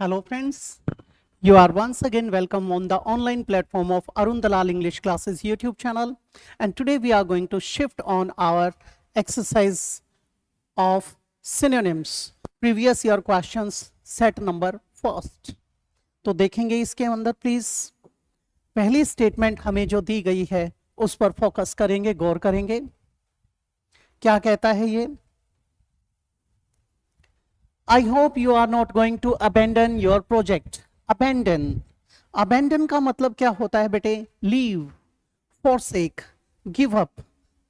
Hello friends, you are once again welcome on the online platform of Arun Dalal English Classes YouTube channel, and today we are going to shift on our exercise of synonyms previous year questions set number first. तो देखेंगे इसके अंदर please पहली statement हमें जो दी गई है उस पर फोकस करेंगे, गौर करेंगे। क्या कहता है ये? I hope you are not going to abandon your project. Abandon का मतलब क्या होता है बेटे? Leave, forsake, give up,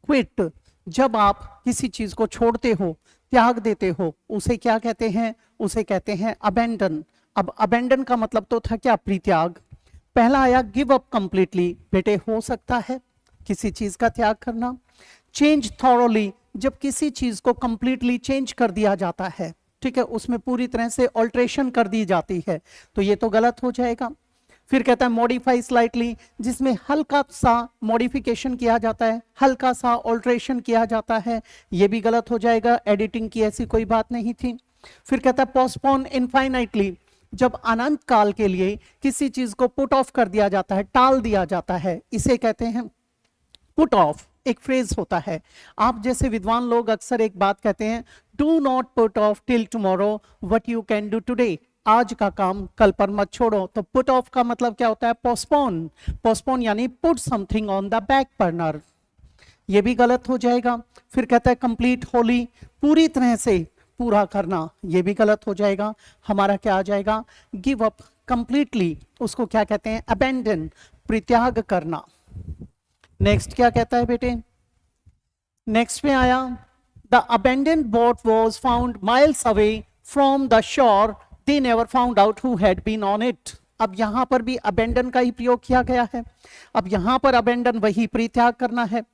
quit. जब आप किसी चीज को छोड़ते हो, त्याग देते हो, उसे क्या कहते हैं? उसे कहते हैं abandon. अब abandon का मतलब तो था क्या? परित्याग। पहला आया give up completely. बेटे हो सकता है किसी चीज का त्याग करना। Change thoroughly, जब किसी चीज को completely change कर दिया जाता है, ठीक है, उसमें पूरी तरह से ऑल्ट्रेशन कर दी जाती है, तो ये तो गलत हो जाएगा। फिर कहता है मॉडिफाई स्लाइटली, जिसमें हल्का सा मॉडिफिकेशन किया जाता है, हल्का सा ऑल्ट्रेशन किया जाता है, ये भी गलत हो जाएगा। एडिटिंग की ऐसी कोई बात नहीं थी। फिर कहता है पोस्टपोन इनफाइनाइटली, जब अनंत काल के लिए किसी चीज को पुट ऑफ कर दिया जाता है, टाल दिया जाता है, इसे कहते हैं पुट ऑफ। एक फ्रेज होता है, आप जैसे विद्वान लोग अक्सर एक बात कहते हैं, do not put off till tomorrow what you can do today, आज का काम कल पर मत छोड़ो। तो पुट ऑफ का मतलब क्या होता है? पोस्टपोन। पोस्टपोन यानी put something on the back burner, ये भी गलत हो जाएगा। फिर कहता है कंप्लीट होली, पूरी तरह से पूरा करना, ये भी गलत हो जाएगा। हमारा क्या आ जाएगा? गिव अप कंप्लीटली, उसको क्या कहते हैं? अबेंडन, परित्याग करना। नेक्स्ट क्या कहता है बेटे? नेक्स्ट में आया the abandoned boat was found miles away from the shore, they never found out who had been on it. अब यहां पर भी अबेंडन का ही प्रयोग किया गया है। अब यहां पर अबेंडन वही परित्याग करना है।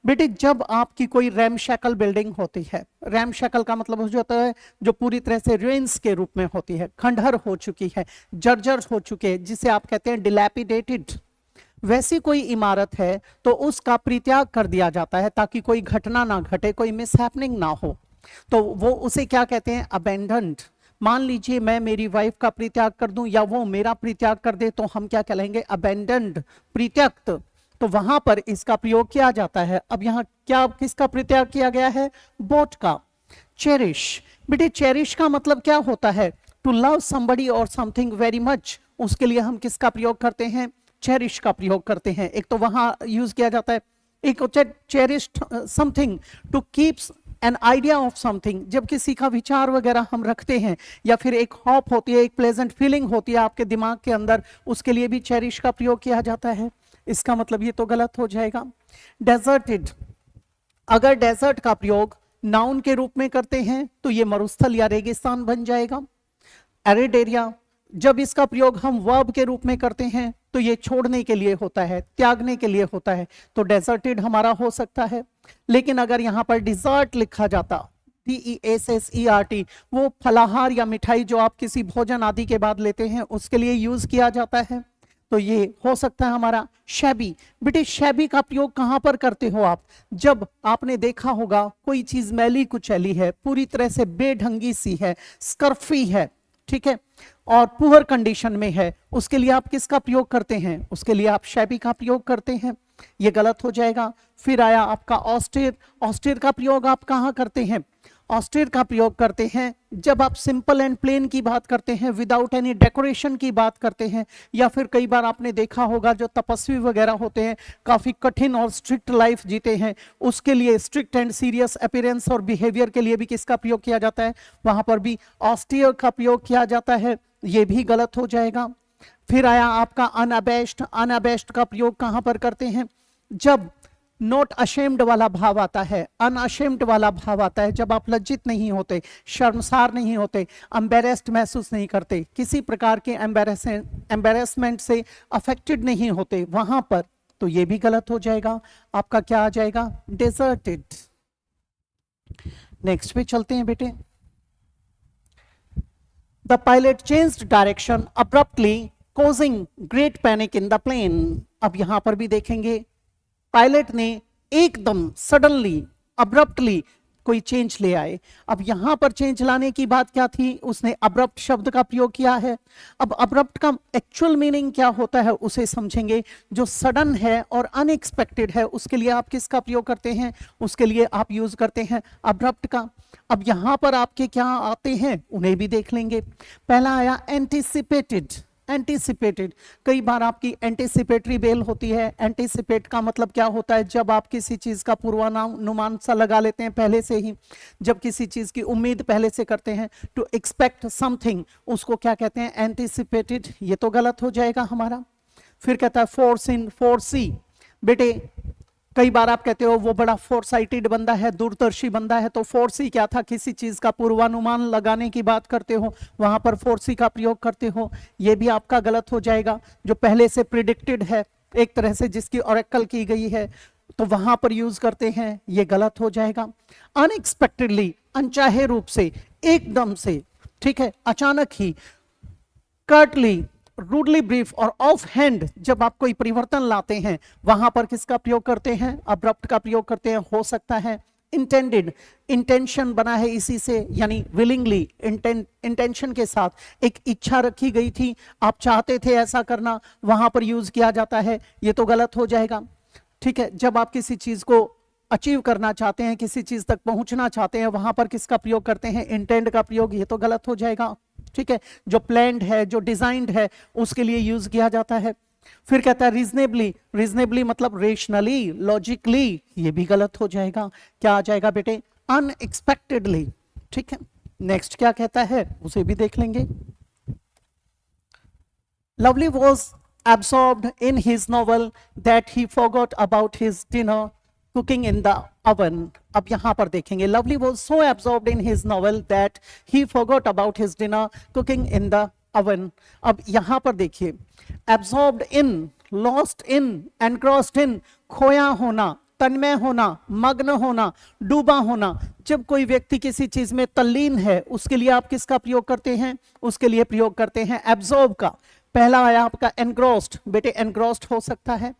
बेटे जब आपकी कोई रैमशैकल बिल्डिंग होती है, रैमशैकल का मतलब हो जाता है जो पूरी तरह से रुइंस के रूप में होती है, खंडहर हो चुकी है, जर्जर हो चुके हैं, जिसे आप कहते हैं डिलैपिडेटेड, वैसी कोई इमारत है तो उसका परित्याग कर दिया जाता है ताकि कोई घटना ना घटे, कोई मिसहैपनिंग ना हो, तो वो उसे क्या कहते हैं? अबेंडन्ड। मान लीजिए मैं मेरी वाइफ का परित्याग कर दूं या वो मेरा परित्याग कर दे, तो हम क्या कहलाएंगे? अबेंडन्ड, परित्यक्त। तो वहां पर इसका प्रयोग किया जाता है। अब यहाँ क्या किसका परित्याग किया गया है? बोट का। चेरिश, बेटे चेरिश का मतलब क्या होता है? टू लव समबडी और समथिंग वेरी मच, उसके लिए हम किसका प्रयोग करते हैं? चेरिश का प्रयोग करते हैं। एक तो वहां यूज किया जाता है, एक cherish something, to keeps an idea of something, जब किसी का विचार वगैरह हम रखते हैं, या फिर एक हॉप होती है, एक प्लेजेंट फीलिंग होती है आपके दिमाग के अंदर, उसके लिए भी चेरिश का प्रयोग किया जाता है। इसका मतलब ये तो गलत हो जाएगा। डेजर्टेड, अगर डेजर्ट का प्रयोग नाउन के रूप में करते हैं तो ये मरुस्थल या रेगिस्तान बन जाएगा। एरिड एरिया, जब इसका प्रयोग हम वर्ब के रूप में करते हैं तो ये छोड़ने के लिए होता है, त्यागने के लिए होता है, तो डेजर्टेड हमारा हो सकता है। लेकिन अगर यहां पर डिजर्ट लिखा जाता, DESSERT, वो फलाहार या मिठाई जो आप किसी भोजन आदि के बाद लेते हैं उसके लिए यूज किया जाता है, तो ये हो सकता है हमारा शैबी। बेटे शैबी का प्रयोग कहां पर करते हो आप? जब आपने देखा होगा कोई चीज मैली कुचैली है, पूरी तरह से बेढंगी सी है, स्कर्फी है, ठीक है, और पुअर कंडीशन में है, उसके लिए आप किसका प्रयोग करते हैं? उसके लिए आप शैबी का प्रयोग करते हैं, ये गलत हो जाएगा। फिर आया आपका ऑस्टेर। ऑस्टेर का प्रयोग आप कहां करते हैं? ऑस्टेर का प्रयोग करते हैं जब आप सिंपल एंड प्लेन की बात करते हैं, विदाउट एनी डेकोरेशन की बात करते हैं, या फिर कई बार आपने देखा होगा जो तपस्वी वगैरह होते हैं, काफी कठिन और स्ट्रिक्ट लाइफ जीते हैं, उसके लिए स्ट्रिक्ट एंड सीरियस अपीयरेंस और बिहेवियर के लिए भी किसका प्रयोग किया जाता है? वहां पर भी ऑस्टियर का प्रयोग किया जाता है, ये भी गलत हो जाएगा। फिर आया आपका अनअबेस्ड। अनअबेस्ड का प्रयोग कहां पर करते हैं? जब नॉट अशेम्ड वाला भाव आता है, अनअशेम्ड वाला भाव आता है, जब आप लज्जित नहीं होते, शर्मसार नहीं होते, एम्बेरेस्ड महसूस नहीं करते, किसी प्रकार के एम्बेरसमेंट से अफेक्टेड नहीं होते वहां पर, तो ये भी गलत हो जाएगा। आपका क्या आ जाएगा? डेजर्टेड। नेक्स्ट पे चलते हैं बेटे। The pilot changed direction abruptly causing great panic in the plane। अब यहां पर भी देखेंगे पायलट ने एकदम सडनली, अब्रप्टली कोई चेंज ले आए। अब यहां पर चेंज लाने की बात क्या थी, उसने अब्रप्ट शब्द का प्रयोग किया है। अब अब्रप्ट का एक्चुअल मीनिंग क्या होता है उसे समझेंगे। जो सडन है और अनएक्सपेक्टेड है उसके लिए आप किसका प्रयोग करते हैं, उसके लिए आप यूज करते हैं अब्रप्ट का। अब यहां पर आपके क्या आते हैं उन्हें भी देख लेंगे। पहला आया एंटिसिपेटेड। एंटीसिपेटेड, कई बार आपकी एंटीसिपेटरी बेल होती है। एंटीसिपेट का मतलब क्या होता है, जब आप किसी चीज का पूर्वानुमान सा लगा लेते हैं पहले से ही, जब किसी चीज की उम्मीद पहले से करते हैं, टू एक्सपेक्ट समथिंग, उसको क्या कहते हैं, एंटीसिपेटेड। ये तो गलत हो जाएगा हमारा। फिर कहता है फोर्स इन, फोर्सी। बेटे कई बार आप कहते हो वो बड़ा फोरसाइटेड बंदा है, दूरदर्शी बंदा है, तो फोर्सी क्या था, किसी चीज का पूर्वानुमान लगाने की बात करते हो, वहां पर फोर्सी का प्रयोग करते हो, ये भी आपका गलत हो जाएगा। जो पहले से प्रिडिक्टेड है, एक तरह से जिसकी ऑरेकल की गई है, तो वहां पर यूज करते हैं, ये गलत हो जाएगा। अनएक्सपेक्टेडली, अनचाहे रूप से, एकदम से, ठीक है, अचानक ही। कर्टली, रूडली ब्रीफ और ऑफ हैंड, जब आप कोई परिवर्तन लाते हैं वहां पर किसका प्रयोग करते हैं, अब्रप्ट का प्रयोग करते हैं। हो सकता है इंटेंडेड, इंटेंशन बना है इसी से, यानी विलिंगली, इंटेंशन के साथ एक इच्छा रखी गई थी, आप चाहते थे ऐसा करना, वहां पर यूज किया जाता है, ये तो गलत हो जाएगा। ठीक है, जब आप किसी चीज को अचीव करना चाहते हैं, किसी चीज तक पहुंचना चाहते हैं, वहां पर किसका प्रयोग करते हैं, इंटेंड का प्रयोग, ये तो गलत हो जाएगा। ठीक है, जो प्लान्ड है, जो डिजाइंड है, उसके लिए यूज किया जाता है। फिर कहता है रीजनेबली। रीजनेबली मतलब रेशनली, लॉजिकली, ये भी गलत हो जाएगा। क्या आ जाएगा बेटे, अनएक्सपेक्टेडली। ठीक है, नेक्स्ट क्या कहता है उसे भी देख लेंगे। Lovely was absorbed in his novel that he forgot about his dinner cooking in the oven. अब यहां पर देखेंगे, lovely was so absorbed in his novel that he forgot about his dinner cooking in the oven. अब यहां पर देखिए, absorbed in, lost in, engrossed in, खोया होना, तन्मय होना, मग्न होना, डूबा होना। जब कोई व्यक्ति किसी चीज में तल्लीन है उसके लिए आप किसका प्रयोग करते हैं, उसके लिए प्रयोग करते हैं एब्जॉर्ब का। पहला आया आपका एनग्रोस्ड। बेटे एनग्रोस्ड हो सकता है,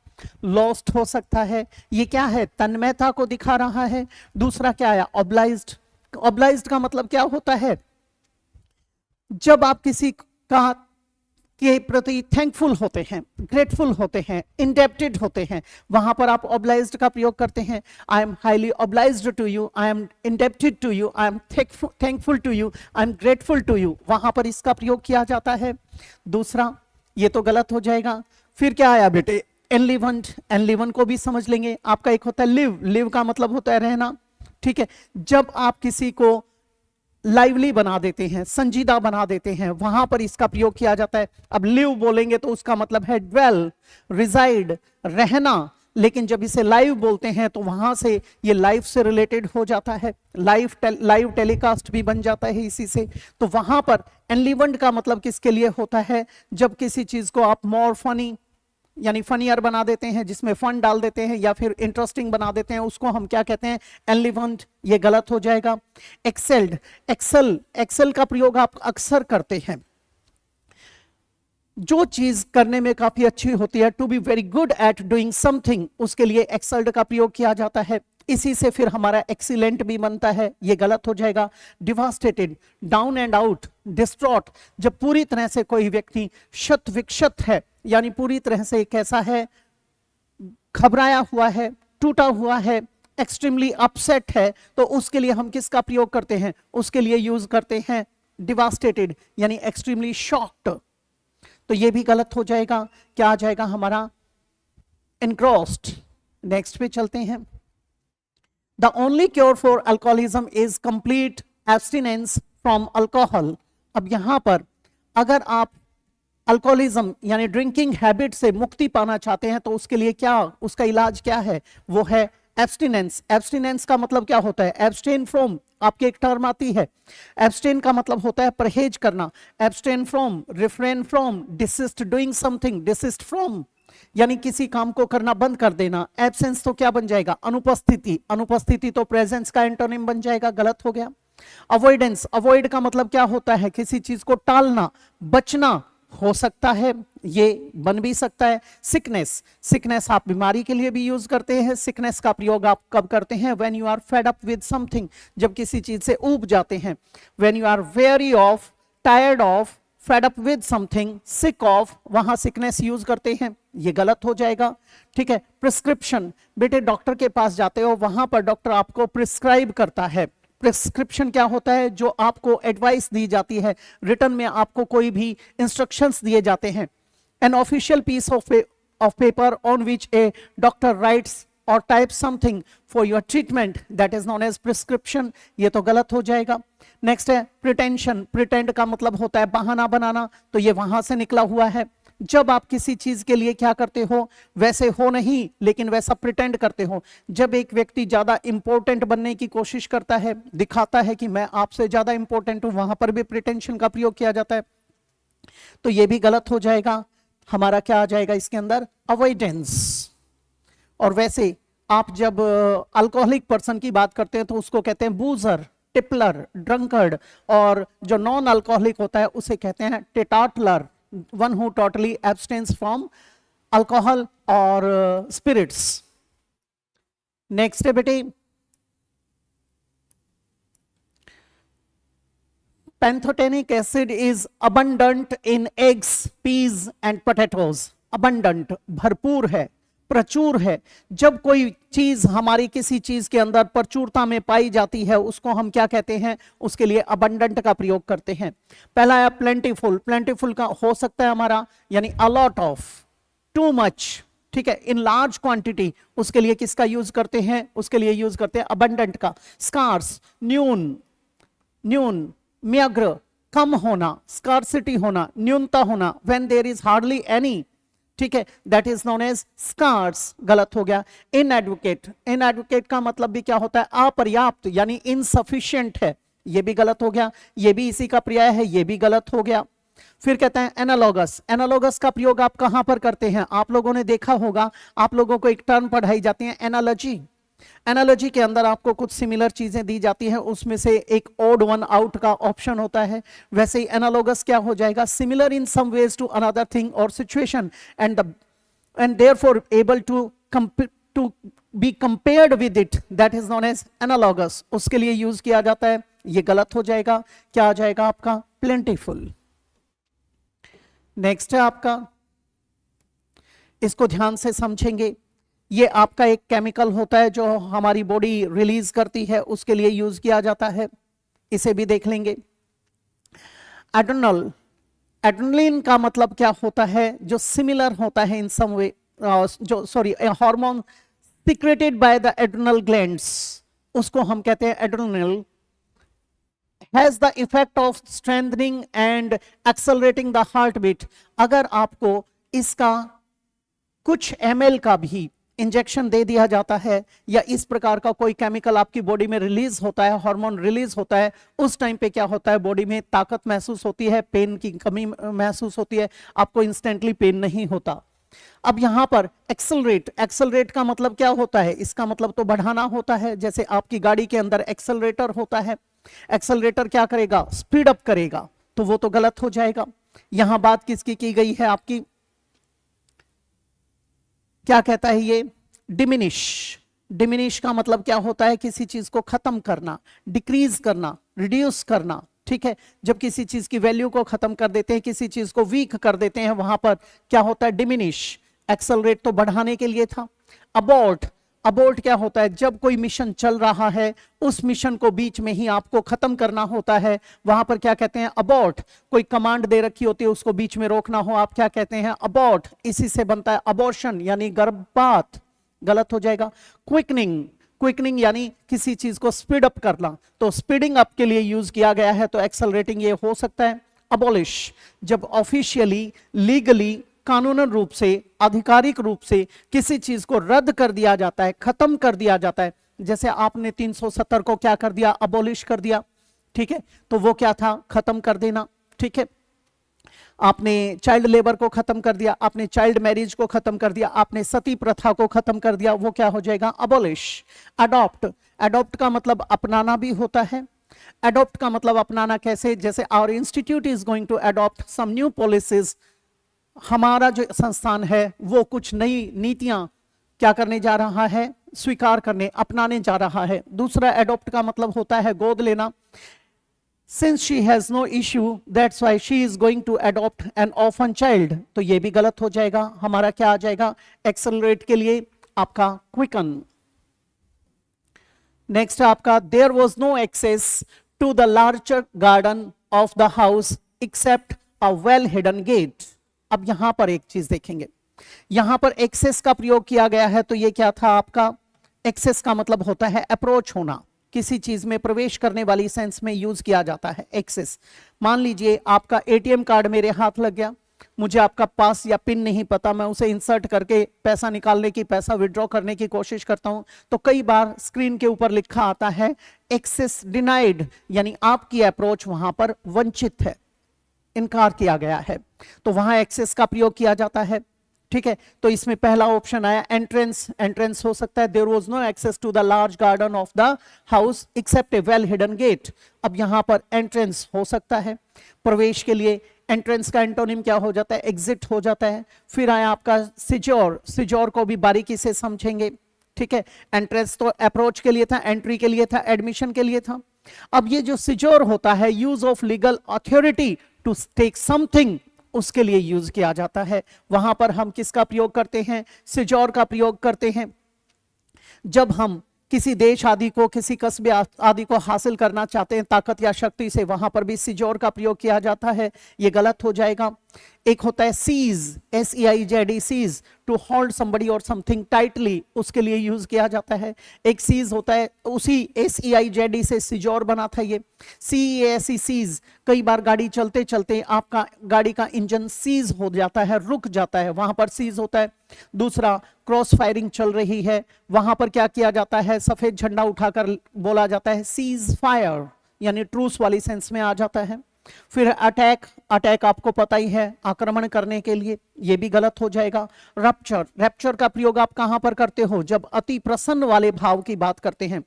लॉस्ट हो सकता है, ये क्या है, तन्मयता को दिखा रहा है। दूसरा क्या आया, ऑब्लाइज्ड। ऑब्लाइज्ड का मतलब क्या होता है, जब आप किसी का के प्रति थैंकफुल होते हैं, ग्रेटफुल होते हैं, इंडेप्टेड होते हैं, वहां पर आप ऑब्लाइज्ड का प्रयोग करते हैं। I am highly obliged to you, I am indebted to you, I am thankful to you, I am grateful to you, वहां पर इसका प्रयोग किया जाता है। दूसरा, ये तो गलत हो जाएगा। फिर क्या आया बेटे, एनलिवेंट। एनलिवेंट को भी समझ लेंगे। आपका एक होता है लिव। लिव का मतलब होता है रहना। ठीक है, जब आप किसी को लाइवली बना देते हैं, संजीदा बना देते हैं, वहां पर इसका प्रयोग किया जाता है। अब लिव बोलेंगे तो उसका मतलब है ड्वेल, रिजाइड, रहना, लेकिन जब इसे लाइव बोलते हैं तो वहां से ये लाइफ से रिलेटेड हो जाता है, लाइव टेलीकास्ट भी बन जाता है इसी से। तो वहां पर एनलिवेंट का मतलब किसके लिए होता है, जब किसी चीज को आप मोर फनी यानी फनियर बना देते हैं, जिसमें फन डाल देते हैं या फिर इंटरेस्टिंग बना देते हैं, उसको हम क्या कहते हैं, एनलिवेंट। ये गलत हो जाएगा। एक्सेल्ड। एक्सेल, एक्सेल का प्रयोग आप अक्सर करते हैं, जो चीज करने में काफी अच्छी होती है, to be very good at doing something, उसके लिए एक्सेल्ड का प्रयोग किया जाता है। इसी से फिर हमारा एक्सीलेंट भी बनता है, ये गलत हो जाएगा। Devastated, down and out, distraught, जब पूरी तरह से कोई व्यक्ति शत विक्षत है, यानी पूरी तरह से कैसा है, घबराया हुआ है, टूटा हुआ है, एक्सट्रीमली अपसेट है, तो उसके लिए हम किसका प्रयोग करते हैं, उसके लिए यूज करते हैं डिवास्टेटेड, यानी एक्सट्रीमली शॉक्ड। तो ये भी गलत हो जाएगा। क्या आ जाएगा हमारा, एनग्रॉस्ड। नेक्स्ट पे चलते हैं। The only cure for alcoholism is complete abstinence from alcohol. अब यहां पर अगर आप अल्कोहलिज्म यानी ड्रिंकिंग हैबिट से मुक्ति पाना चाहते हैं तो उसके लिए क्या, उसका इलाज क्या है, वो है एब्स्टिनेंस। एब्स्टिनेंस का मतलब क्या होता है, एब्स्टेन फ्रॉम, आपकी एक टर्म आती है। एब्स्टेन का मतलब होता है परहेज करना। Abstain from, refrain from, desist doing something, desist from, यानी किसी काम को करना बंद कर देना। एब्सेंस तो क्या बन जाएगा, अनुपस्थिति। अनुपस्थिति तो प्रेजेंस का एंटोनिम बन जाएगा, गलत हो गया। अवॉइडेंस, अवॉइड का मतलब क्या होता है, किसी चीज को टालना, बचना, हो सकता है, ये बन भी सकता है। सिकनेस, सिकनेस आप बीमारी के लिए भी यूज करते हैं। सिकनेस का प्रयोग आप कब करते हैं? When you are fed up with something, जब किसी चीज से ऊब जाते हैं। When you are very of, tired of, fed up with something, sick of, वहां सिकनेस यूज करते हैं, ये गलत हो जाएगा। ठीक है। प्रिस्क्रिप्शन, बेटे डॉक्टर के पास जाते हो, वहां पर डॉक्टर आपको प्रिस्क्राइब करता है। प्रिस्क्रिप्शन क्या होता है? जो आपको एडवाइस दी जाती है, रिटर्न में आपको कोई भी इंस्ट्रक्शंस दिए जाते हैं। An official piece of paper on which a doctor writes और type something for your treatment, that is known as prescription, ये तो गलत हो जाएगा। नेक्स्ट है प्रिटेंशन। प्रिटेंड का मतलब होता है बहाना बनाना, तो ये वहां से निकला हुआ है। जब आप किसी चीज के लिए क्या करते हो, वैसे हो नहीं लेकिन वैसा प्रिटेंड करते हो। जब एक व्यक्ति ज्यादा इंपॉर्टेंट बनने की कोशिश करता है, दिखाता है कि मैं आपसे ज्यादा इंपॉर्टेंट हूं, वहां पर भी प्रिटेंशन का प्रयोग किया जाता है, तो ये भी गलत हो जाएगा। हमारा क्या आ जाएगा इसके अंदर? अवॉइडेंस। और वैसे आप जब अल्कोहलिक पर्सन की बात करते हैं तो उसको कहते हैं बूजर, टिपलर, ड्रंकर्ड, और जो नॉन अल्कोहलिक होता है उसे कहते हैं टेटाटलर, one who totally abstains from alcohol or spirits. Next है बेटे pantothenic acid is abundant in eggs, peas and potatoes. abundant भरपूर है, प्रचुर है। जब कोई चीज हमारी किसी चीज के अंदर प्रचुरता में पाई जाती है उसको हम क्या कहते हैं? उसके लिए अबंडेंट का प्रयोग करते हैं। पहला है प्लेंटीफुल। प्लेंटीफुल का हो सकता है हमारा यानी अलॉट ऑफ, टू मच, ठीक है, इन लार्ज क्वांटिटी, उसके लिए किसका यूज करते हैं? उसके लिए यूज करते हैं अबंडेंट का। स्कार्स, न्यून, न्यून, म्याग्र, कम होना, स्कार्सिटी होना, न्यूनता होना, when there is hardly any, ठीक है, that is known as scarce, गलत हो गया। इनएडवोकेट, इनएडवोकेट का मतलब भी क्या होता है? अपर्याप्त यानी इनसफिशिएंट है, ये भी गलत हो गया। ये भी इसी का पर्याय है, ये भी गलत हो गया। फिर कहते हैं एनालॉगस। एनालॉगस का प्रयोग आप कहां पर करते हैं? आप लोगों ने देखा होगा, आप लोगों को एक टर्म पढ़ाई जाती है एनालॉजी। एनालॉजी के अंदर आपको कुछ सिमिलर चीजें दी जाती हैं, उसमें से एक ओड वन आउट का ऑप्शन होता है। वैसे ही एनालॉगस क्या हो जाएगा? Similar in some ways to another thing और situation and therefore able to be compared with it, that is known as analogous, उसके लिए यूज किया जाता है। ये गलत हो जाएगा। क्या आ जाएगा आपका? प्लेंटीफुल। नेक्स्ट है आपका, इसको ध्यान से समझेंगे, ये आपका एक केमिकल होता है जो हमारी बॉडी रिलीज करती है, उसके लिए यूज किया जाता है, इसे भी देख लेंगे। एड्रेनल, एड्रेनलिन का मतलब क्या होता है? जो सिमिलर होता है इन सम वे, जो sorry hormone secreted by the adrenal glands, उसको हम कहते हैं adrenal. Has the effect of strengthening and accelerating the heart beat. अगर आपको इसका कुछ ml का भी इंजेक्शन दे दिया जाता है या इस प्रकार का कोई केमिकल आपकी बॉडी में रिलीज होता है, हार्मोन रिलीज होता है, उस टाइम पे क्या होता है? बॉडी में ताकत महसूस होती है, पेन की कमी महसूस होती है, आपको इंस्टेंटली पेन नहीं होता। अब यहां पर एक्सेलरेट, एक्सेलरेट का मतलब क्या होता है? इसका मतलब तो बढ़ाना होता है। जैसे आपकी गाड़ी के अंदर एक्सेलरेटर होता है, एक्सेलरेटर क्या करेगा? स्पीड अप करेगा, तो वो तो गलत हो जाएगा। यहां बात किसकी की गई है आपकी? क्या कहता है ये? डिमिनिश। डिमिनिश का मतलब क्या होता है? किसी चीज को खत्म करना, डिक्रीज करना, रिड्यूस करना, ठीक है। जब किसी चीज की वैल्यू को खत्म कर देते हैं, किसी चीज को वीक कर देते हैं, वहां पर क्या होता है? डिमिनिश। एक्सेलरेट तो बढ़ाने के लिए था। अबॉर्ट, अबॉर्ट क्या होता है? जब कोई मिशन चल रहा है, उस मिशन को बीच में ही आपको खत्म करना होता है, वहां पर क्या कहते हैं? अबॉर्ट। कोई कमांड दे रखी होती है, उसको बीच में रोकना हो, आप क्या कहते हैं? अबॉर्ट। इसी से बनता है अबॉर्शन यानी गर्भपात, गलत हो जाएगा। क्विकनिंग, क्विकनिंग यानी किसी चीज को स्पीड अप करना, तो स्पीडिंग अप के लिए यूज किया गया है, तो एक्सेलरेटिंग ये हो सकता है। अबॉलिश, जब ऑफिशियली, लीगली, कानूनन रूप से, आधिकारिक रूप से किसी चीज को रद्द कर दिया जाता है, खत्म कर दिया जाता है। जैसे आपने 370 को क्या कर दिया? अबॉलिश कर दिया, ठीक है, तो वो क्या था? खत्म कर देना, ठीक है। आपने चाइल्ड लेबर को खत्म कर दिया, आपने चाइल्ड मैरिज को खत्म कर दिया, आपने सती प्रथा को खत्म कर दिया, वो क्या हो जाएगा? अबॉलिश। अडॉप्ट, अडॉप्ट का मतलब अपनाना भी होता है, अडॉप्ट का मतलब अपनाना कैसे, जैसे our institute is going to adopt some new policies, हमारा जो संस्थान है वो कुछ नई नीतियां क्या करने जा रहा है, स्वीकार करने, अपनाने जा रहा है। दूसरा अडॉप्ट का मतलब होता है गोद लेना। Since she has no issue, that's why she is going to adopt an orphan child, तो ये भी गलत हो जाएगा। हमारा क्या आ जाएगा, एक्सेलरेट के लिए आपका क्विकन। नेक्स्ट आपका there was no access to the larger garden of the house except a well hidden gate। अब यहां पर एक चीज देखेंगे, यहां पर एक्सेस का प्रयोग किया गया है, तो ये क्या था आपका, एक्सेस का मतलब होता है अप्रोच होना, किसी चीज में प्रवेश करने वाली सेंस में यूज किया जाता है एक्सेस। मान लीजिए आपका एटीएम कार्ड मेरे हाथ लग गया, मुझे आपका पास या पिन नहीं पता, मैं उसे इंसर्ट करके पैसा निकालने की, पैसा विड्रॉ करने की कोशिश करता हूं, तो कई बार स्क्रीन के ऊपर लिखा आता है एक्सेस डिनाइड, यानी आपकी अप्रोच वहां पर वंचित है, इनकार किया गया है, तो वहां एक्सेस का प्रयोग किया जाता है। ठीक है, तो इसमें पहला ऑप्शन आया एंट्रेंस, एंट्रेंस हो सकता है, there was no access to the large garden of the house except a well hidden gate. अब यहां पर एंट्रेंस हो सकता है प्रवेश के लिए, एंट्रेंस का एंटोनिम क्या हो जाता है, एग्जिट हो जाता है। फिर आया आपका सिजोर, सिजोर को भी बारीकी से समझेंगे। ठीक है, एंट्रेंस तो अप्रोच के लिए था, एंट्री के लिए था, एडमिशन के लिए था। अब ये जो सिजोर होता है, use of legal authority to take something, उसके लिए यूज किया जाता है। वहां पर हम किसका प्रयोग करते हैं, सिजोर का प्रयोग करते हैं। जब हम किसी देश आदि को, किसी कस्बे आदि को हासिल करना चाहते हैं ताकत या शक्ति से, वहां पर भी सिजोर का प्रयोग किया जाता है, ये गलत हो जाएगा। एक होता है seize, SEIZ, seize, to hold somebody और समथिंग टाइटली, उसके लिए यूज किया जाता है। एक सीज होता है, उसी SEIZ से सिजोर बना था ये, CEASE सीज। कई बार गाड़ी चलते चलते आपका गाड़ी का इंजन सीज हो जाता है, रुक जाता है, वहां पर सीज होता है। दूसरा, क्रॉस फायरिंग चल रही है, वहां पर क्या किया जाता है, सफेद झंडा उठाकर बोला जाता है सीज फायर, यानी ट्रूस वाली सेंस में आ जाता है। फिर अटैक, अटैक आपको पता ही है, आक्रमण करने के लिए, ये भी गलत हो जाएगा। रप्चर, रैप्चर का प्रयोग आप कहां पर करते हो, जब अति प्रसन्न वाले भाव की बात करते हैं,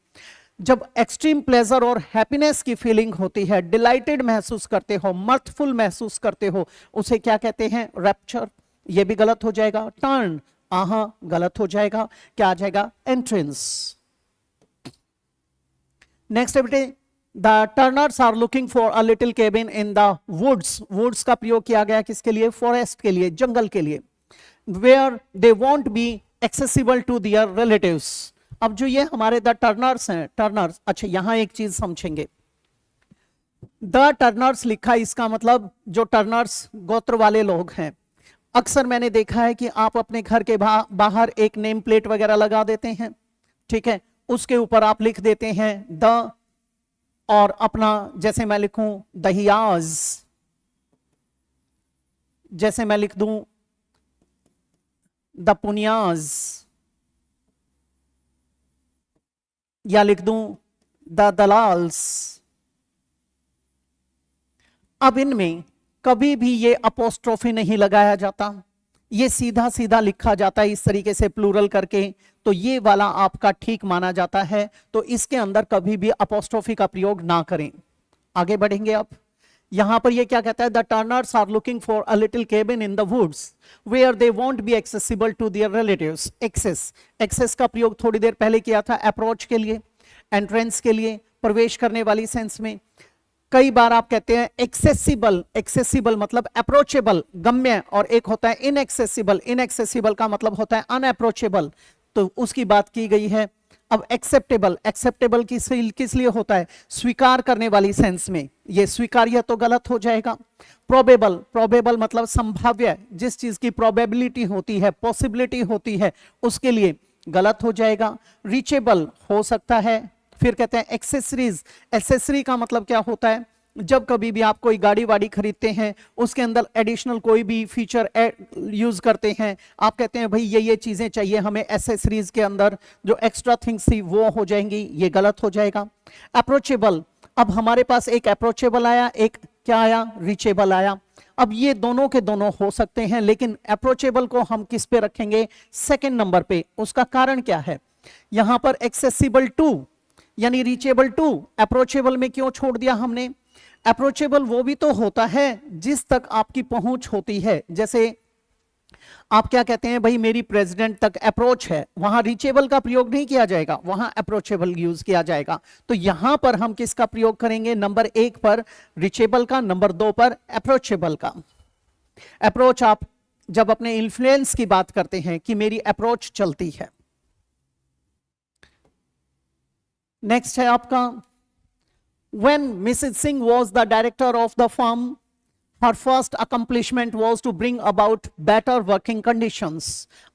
जब एक्सट्रीम प्लेजर और हैप्पीनेस की फीलिंग होती है, डिलाइटेड महसूस करते हो, मर्थफुल महसूस करते हो, उसे क्या कहते हैं, रैप्चर। ये भी गलत हो जाएगा। टर्न, आहा, गलत हो जाएगा। क्या आ जाएगा, एंट्रेंस। नेक्स्ट है बेटे, the Turners are looking for a little cabin in the woods. Woods का प्रयोग किया गया किसके लिए, फॉरेस्ट के लिए, जंगल के लिए। Where they won't be accessible to their relatives. अब जो ये हमारे द टर्नर्स हैं, टर्नर्स, अच्छा यहां एक चीज समझेंगे, द टर्नर्स लिखा, इसका मतलब जो टर्नर्स गोत्र वाले लोग हैं। अक्सर मैंने देखा है कि आप अपने घर के बाहर एक नेम प्लेट वगैरह लगा देते हैं, ठीक है, उसके ऊपर आप लिख देते हैं द, और अपना, जैसे मैं लिखूं दहियाज, जैसे मैं लिख दूं द पुनियाज, या लिख दूं द दलाल्स। अब इनमें कभी भी ये अपोस्ट्रोफी नहीं लगाया जाता, ये सीधा सीधा लिखा जाता है इस तरीके से प्लूरल करके, तो ये वाला आपका ठीक माना जाता है। तो इसके अंदर कभी भी अपोस्ट्रोफी का प्रयोग ना करें। आगे बढ़ेंगे आप, यहां पर ये क्या कहता है, the Turners are looking for a little cabin in the woods where they won't be accessible to their relatives. Access, access का प्रयोग थोड़ी देर पहले किया था अप्रोच के लिए, एंट्रेंस के लिए, प्रवेश करने वाली सेंस में। कई बार आप कहते हैं एक्सेसिबल, एक्सेसिबल मतलब अप्रोचेबल, गम्य, और एक होता है इनएक्सेसिबल, इनएक्सेसिबल का मतलब होता है अनअप्रोचेबल, तो उसकी बात की गई है। अब एक्सेप्टेबल, एक्सेप्टेबल किस लिए होता है, स्वीकार करने वाली सेंस में, ये स्वीकार्य तो गलत हो जाएगा। प्रोबेबल, प्रोबेबल मतलब संभाव्य, जिस चीज की प्रोबेबिलिटी होती है, पॉसिबिलिटी होती है, उसके लिए गलत हो जाएगा। रीचेबल हो सकता है। फिर कहते हैं एक्सेसरीज, एक्सेसरी का मतलब क्या होता है, जब कभी भी आप कोई गाड़ी वाड़ी खरीदते हैं, उसके अंदर एडिशनल कोई भी फीचर यूज करते हैं, आप कहते हैं भाई ये चीजें चाहिए हमें एक्सेसरीज के अंदर, जो एक्स्ट्रा थिंग्स थी वो हो जाएंगी, ये गलत हो जाएगा। अप्रोचेबल, अब हमारे पास एक अप्रोचेबल आया, एक क्या आया, रीचेबल आया। अब ये दोनों के दोनों हो सकते हैं, लेकिन अप्रोचेबल को हम किस पे रखेंगे, सेकेंड नंबर पे। उसका कारण क्या है, यहां पर एक्सेसिबल टू, यानी रीचेबल टू, अप्रोचेबल में क्यों छोड़ दिया हमने? अप्रोचेबल वो भी तो होता है जिस तक आपकी पहुंच होती है। जैसे आप क्या कहते हैं, भाई मेरी प्रेसिडेंट तक अप्रोच है, वहां रीचेबल का प्रयोग नहीं किया जाएगा, वहां अप्रोचेबल यूज किया जाएगा। तो यहां पर हम किसका प्रयोग करेंगे? नंबर 1 पर रीचेबल का, नंबर 2 पर अप्रोचेबल का। अप्रोच आप जब अपने इन्फ्लुएंस की बात करते हैं कि मेरी अप्रोच चलती है। नेक्स्ट है आपका, when Mrs Singh was the director of the firm, her first accomplishment was to bring about better working conditions.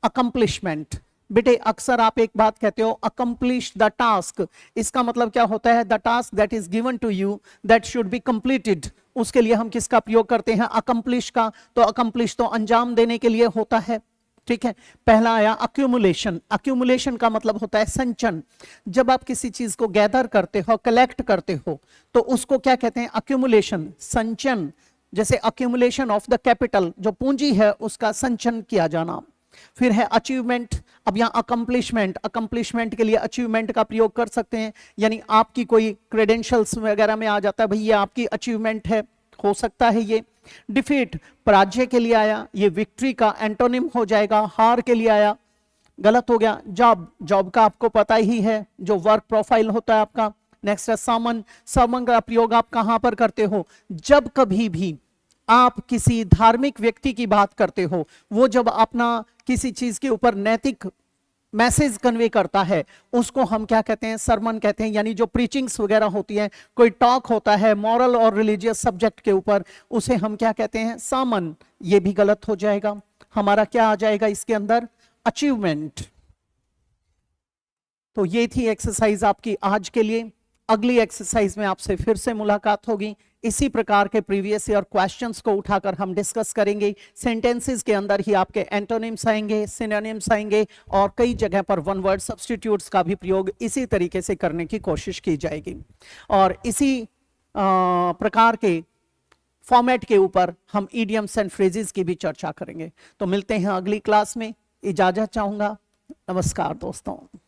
Accomplishment, बेटे अक्सर आप एक बात कहते हो, accomplish the task, इसका मतलब क्या होता है? the task that is given to you that should be completed, उसके लिए हम किसका प्रयोग करते हैं? accomplish का। तो accomplish तो अंजाम देने के लिए होता है, ठीक है। पहला आया अक्यूमुलेशन। अक्यूमुलेशन का मतलब होता है संचन। जब आप किसी चीज को गैदर करते हो, कलेक्ट करते हो, तो उसको क्या कहते हैं? अक्यूमुलेशन, संचन। जैसे अक्यूमुलेशन ऑफ द कैपिटल, जो पूंजी है उसका संचन किया जाना। फिर है अचीवमेंट। अब यहाँ अकम्प्लिशमेंट, अकम्प्लिशमेंट के लिए अचीवमेंट का प्रयोग कर सकते हैं, यानी आपकी कोई क्रेडेंशियल्स वगैरह में आ जाता है, भाई ये आपकी अचीवमेंट है, हो सकता है ये। डिफीट, पराजय के लिए आया, ये विक्ट्री का एंटोनिम हो जाएगा। हार के लिए आया, गलत हो गया। जॉब, जॉब का आपको पता ही है, जो वर्क प्रोफाइल होता है आपका। नेक्स्ट है समन। समन का प्रयोग आप कहां पर करते हो? जब कभी भी आप किसी धार्मिक व्यक्ति की बात करते हो, वो जब अपना किसी चीज के ऊपर नैतिक मैसेज कन्वे करता है, उसको हम क्या कहते हैं? सरमन कहते हैं। यानी जो प्रीचिंग्स वगैरह होती हैं, कोई टॉक होता है मॉरल और रिलीजियस सब्जेक्ट के ऊपर, उसे हम क्या कहते हैं? सामन। ये भी गलत हो जाएगा। हमारा क्या आ जाएगा इसके अंदर? अचीवमेंट। तो ये थी एक्सरसाइज आपकी आज के लिए। अगली एक्सरसाइज में आपसे फिर से मुलाकात होगी। इसी प्रकार के प्रीवियस ईयर क्वेश्चंस को उठाकर हम डिस्कस करेंगे। सेंटेंसेस के अंदर ही आपके एंटोनिम्स आएंगे, सिनोनिम्स आएंगे, और कई जगह पर वन वर्ड सब्स्टिट्यूट्स का भी प्रयोग इसी तरीके से करने की कोशिश की जाएगी। और इसी प्रकार के फॉर्मेट के ऊपर हम इडियम्स एंड फ्रेजेस की भी चर्चा करेंगे। तो मिलते हैं अगली क्लास में। इजाजत चाहूंगा। नमस्कार दोस्तों।